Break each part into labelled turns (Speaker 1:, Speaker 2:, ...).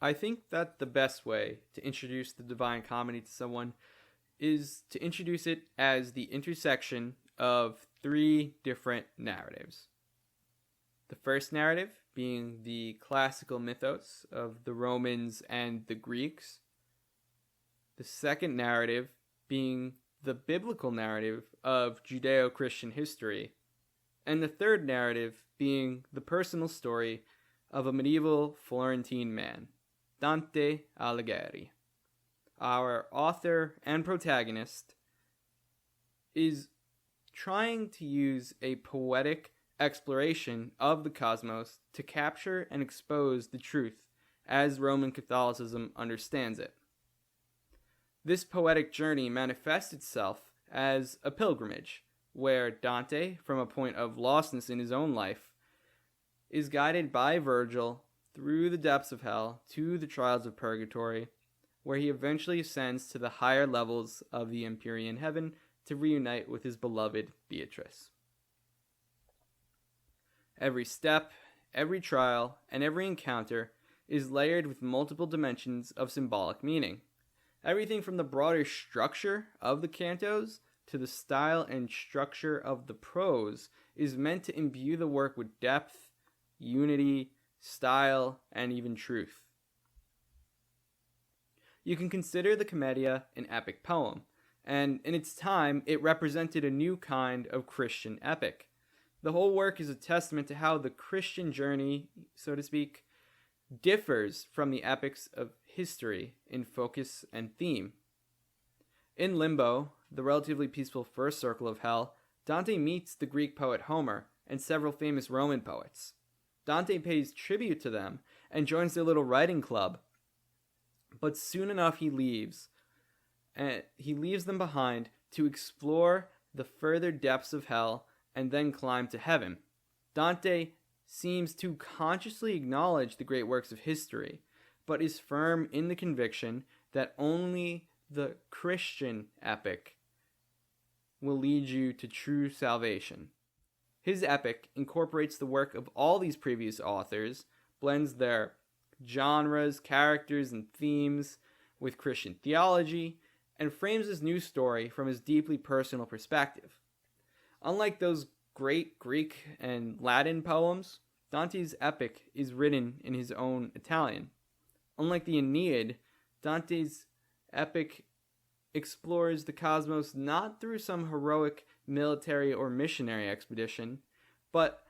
Speaker 1: I think that the best way to introduce the Divine Comedy to someone is to introduce it as the intersection of three different narratives. The first narrative being the classical mythos of the Romans and the Greeks. The second narrative being the biblical narrative of Judeo-Christian history. And the third narrative being the personal story of a medieval Florentine man, Dante Alighieri. Our author and protagonist is trying to use a poetic exploration of the cosmos to capture and expose the truth as Roman Catholicism understands it. This poetic journey manifests itself as a pilgrimage, where Dante, from a point of lostness in his own life, is guided by Virgil through the depths of hell to the trials of Purgatory, where he eventually ascends to the higher levels of the Empyrean Heaven to reunite with his beloved Beatrice. Every step, every trial, and every encounter is layered with multiple dimensions of symbolic meaning. Everything from the broader structure of the cantos to the style and structure of the prose is meant to imbue the work with depth, unity, style, and even truth. You can consider the Commedia an epic poem, and in its time it represented a new kind of Christian epic. The whole work is a testament to how the Christian journey, so to speak, differs from the epics of history in focus and theme. In Limbo, the relatively peaceful first circle of hell, Dante meets the Greek poet Homer and several famous Roman poets. Dante pays tribute to them and joins their little writing club. But soon enough he leaves them behind to explore the further depths of hell and then climb to heaven. Dante seems to consciously acknowledge the great works of history, but is firm in the conviction that only the Christian epic will lead you to true salvation. His epic incorporates the work of all these previous authors, blends their genres, characters, and themes with Christian theology, and frames his new story from his deeply personal perspective. Unlike those great Greek and Latin poems, Dante's epic is written in his own Italian. Unlike the Aeneid, Dante's epic explores the cosmos not through some heroic military or missionary expedition, but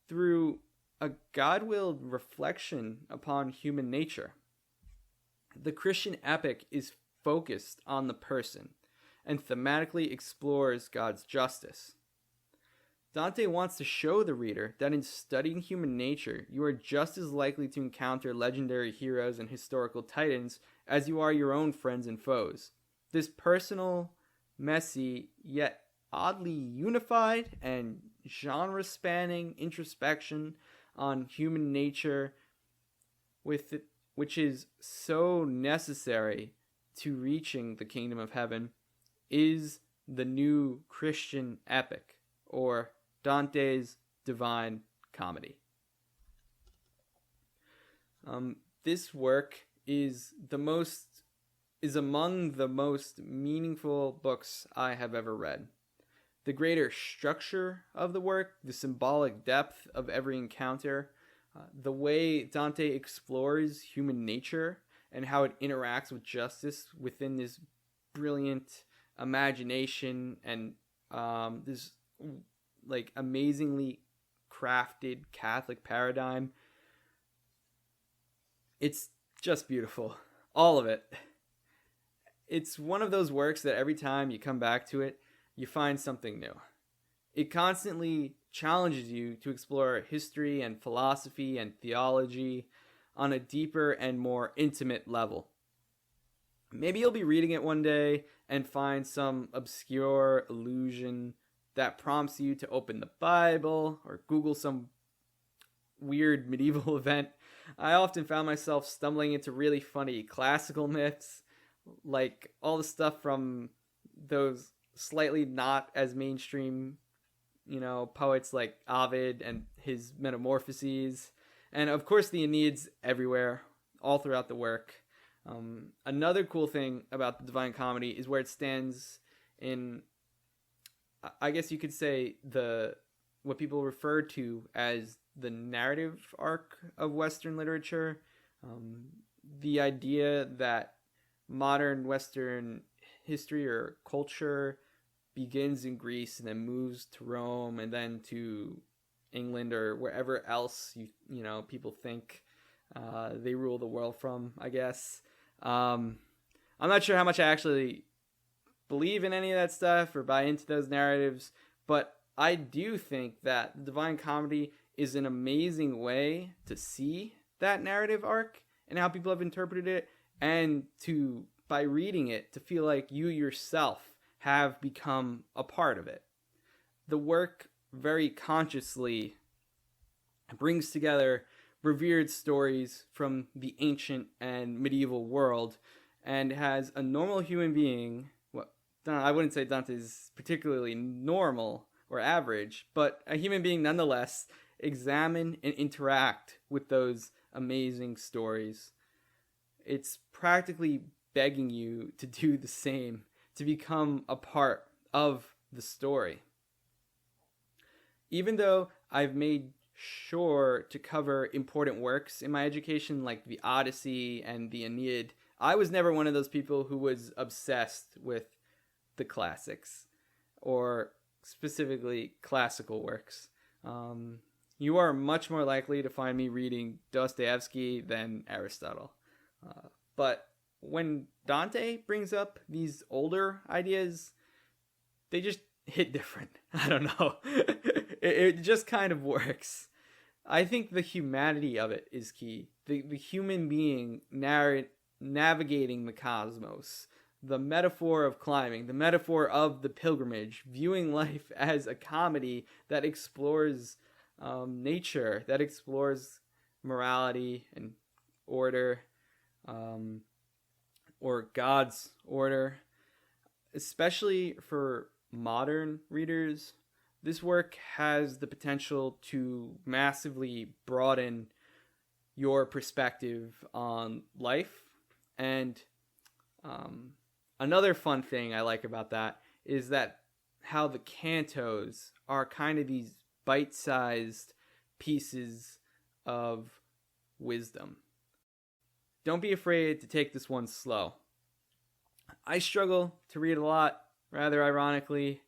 Speaker 1: through a God-willed reflection upon human nature. The Christian epic is focused on the person and thematically explores God's justice. Dante wants to show the reader that in studying human nature, you are just as likely to encounter legendary heroes and historical titans as you are your own friends and foes. This personal, messy, yet oddly unified and genre-spanning introspection on human nature, which is so necessary to reaching the kingdom of heaven, is the new Christian epic, or Dante's Divine Comedy. This work is among the most meaningful books I have ever read. The greater structure of the work, the symbolic depth of every encounter, the way Dante explores human nature and how it interacts with justice within this brilliant imagination and this amazingly crafted Catholic paradigm. It's just beautiful. All of it. It's one of those works that every time you come back to it, you find something new. It constantly challenges you to explore history and philosophy and theology on a deeper and more intimate level. Maybe you'll be reading it one day and find some obscure allusion that prompts you to open the Bible or Google some weird medieval event. I often found myself stumbling into really funny classical myths, like all the stuff from those slightly not as mainstream, poets like Ovid and his Metamorphoses. And of course the Aeneid's everywhere, all throughout the work. Another cool thing about the Divine Comedy is where it stands in, I guess you could say, what people refer to as the narrative arc of Western literature. The idea that modern Western history or culture begins in Greece and then moves to Rome and then to England or wherever else you know people think they rule the world from, I guess. I'm not sure how much I actually believe in any of that stuff or buy into those narratives, but I do think that the Divine Comedy is an amazing way to see that narrative arc and how people have interpreted it, and to, by reading it, to feel like you yourself have become a part of it. The work very consciously brings together revered stories from the ancient and medieval world and has a normal human being, well, I wouldn't say Dante's particularly normal or average, but a human being nonetheless, examine and interact with those amazing stories. It's practically begging you to do the same, to become a part of the story. Even though I've made sure to cover important works in my education like the Odyssey and the Aeneid, I was never one of those people who was obsessed with the classics, or specifically classical works. You are much more likely to find me reading Dostoevsky than Aristotle. But when Dante brings up these older ideas, they just hit different. I don't know. it just kind of works. I think the humanity of it is key. The human being navigating the cosmos. The metaphor of climbing. The metaphor of the pilgrimage. Viewing life as a comedy that explores nature. That explores morality and order. Or God's order. Especially for modern readers, this work has the potential to massively broaden your perspective on life. And another fun thing I like about that is that how the cantos are kind of these bite-sized pieces of wisdom. Don't be afraid to take this one slow. I struggle to read a lot, rather ironically.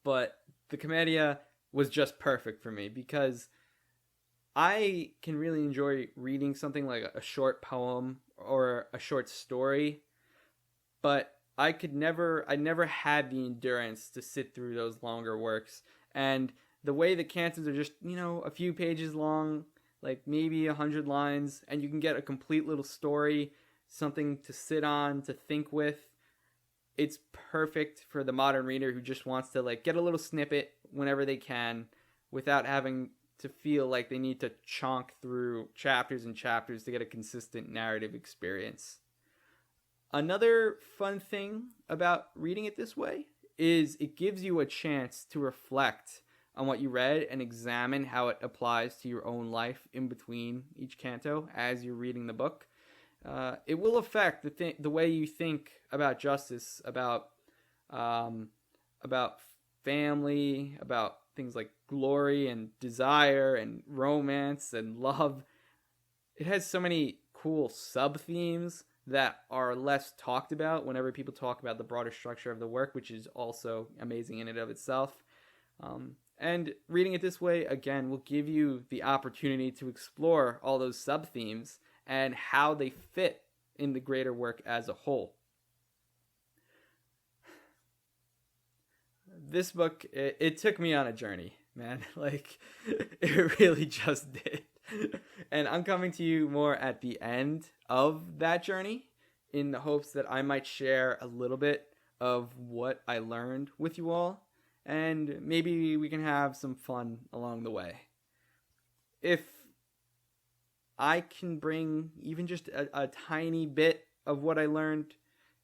Speaker 1: But the Commedia was just perfect for me because I can really enjoy reading something like a short poem or a short story, but I never had the endurance to sit through those longer works. And the way the cantos are just, a few pages long, like maybe 100 lines, and you can get a complete little story, something to sit on, to think with. It's perfect for the modern reader who just wants to get a little snippet whenever they can without having to feel like they need to chonk through chapters and chapters to get a consistent narrative experience. Another fun thing about reading it this way is it gives you a chance to reflect on what you read and examine how it applies to your own life in between each canto as you're reading the book. It will affect the way you think about justice, about family, about things like glory and desire and romance and love. It has so many cool sub-themes that are less talked about whenever people talk about the broader structure of the work, which is also amazing in and of itself. And reading it this way, again, will give you the opportunity to explore all those sub-themes and how they fit in the greater work as a whole. This book, it took me on a journey, man. It really just did. And I'm coming to you more at the end of that journey in the hopes that I might share a little bit of what I learned with you all. And maybe we can have some fun along the way. If I can bring even just a tiny bit of what I learned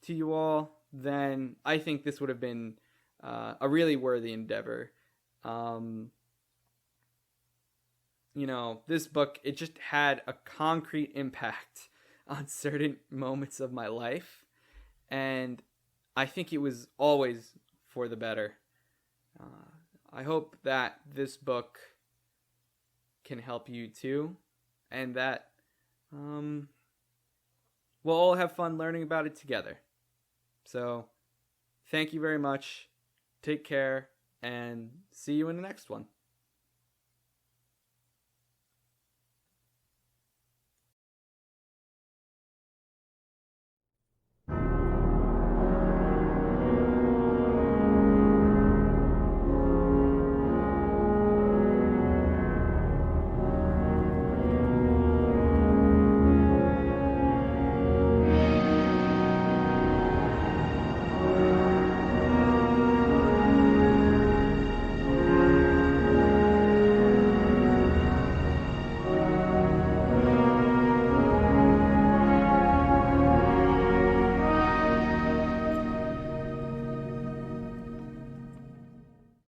Speaker 1: to you all, then I think this would have been a really worthy endeavor. this book, it just had a concrete impact on certain moments of my life. And I think it was always for the better. I hope that this book can help you too, and that we'll all have fun learning about it together. So, thank you very much. Take care, and see you in the next one.